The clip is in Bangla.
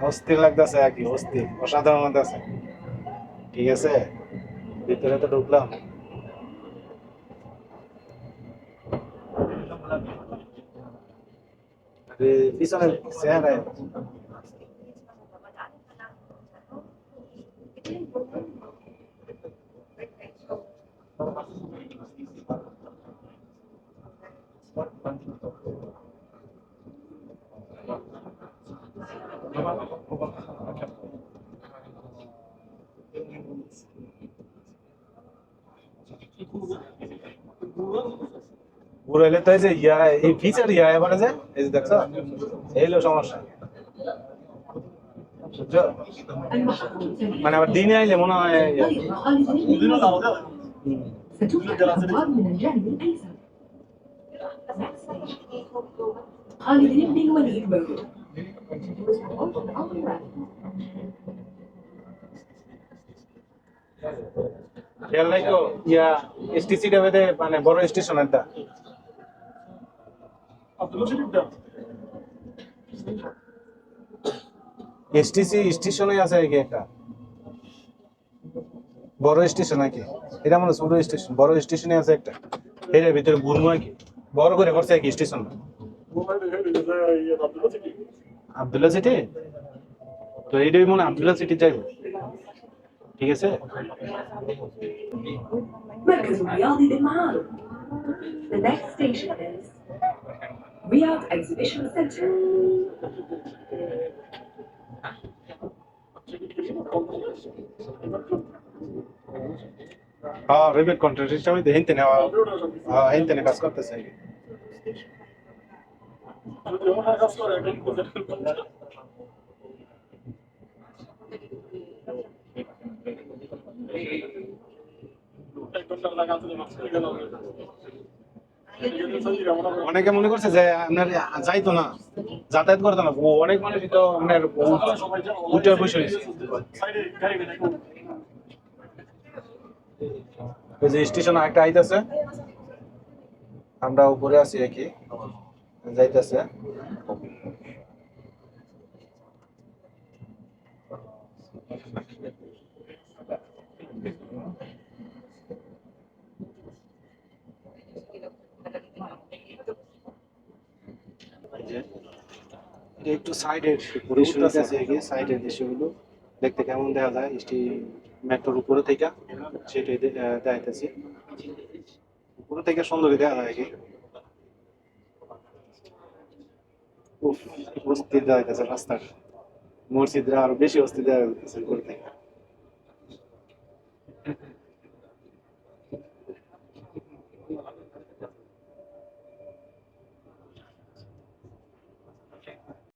অস্থির লাগতেছে আর কি, অস্থির অসাধারণ লাগতেছে। ঠিক আছে, ভিতরে তো ঢুকলাম। পিছনে চেহারা ঘুরাইলে তো এই যে ইয়া, এই ফিচার ইয়া এবারে যে এই যে দেখছো, এই হলো সমস্যা, বুঝছো? মানে আবার দিনে আইলে মনে হয় হুম। ستوجد أمطار من الجانب الأيسر. Next station, خالد بن الوليد Road. On the right. খেয়াল নাই তো ইয়া, এসটিসি টা মানে বড় স্টেশন একটা। এসটিসি স্টেশনে আছে কি একটা বড় স্টেশন নাকি? এটা মনে হয় ছোট স্টেশন, বড় স্টেশনে আছে একটা। এর ভিতরে ঘুরবো নাকি, বড় করে করছে কি স্টেশন? আবদুল্লাহ সিটি, তো এইটাই মনে হয় আবদুল্লাহ সিটি যাইবো। ঠিক আছে। مركز الرياضي للمعارض. The next station is Riyadh Exhibition Center. হ্যাঁ, রিবেট কন্ট্রাক্ট হিসেবে হিনতে নেওয়া, হ্যাঁ হিনতে কাজ করতেছে। অনেকে মনে করছে যে আপনার যাইতো না, যাতায়াত করতো না, অনেক মানুষই তো আপনার উঠে বসে রয়েছে। ওই যে স্টেশন একটা আইতাছে, আমরা উপরে আছি কি যাইতেছে। একটু সাইডের দৃশ্যগুলো আছে, এগিয়ে সাইডের দৃশ্যগুলো দেখতে কেমন দেখা যায় মেট্রোর উপরে থেকে, সেটাই দেখাইতেছি। উপরে থেকে সুন্দরই দেখা যায় কি। উফ, অস্থির দেখা যাচ্ছে রাস্তার, মসজিদরা আরো বেশি অস্থির দেখা যাচ্ছে উপরে থেকে।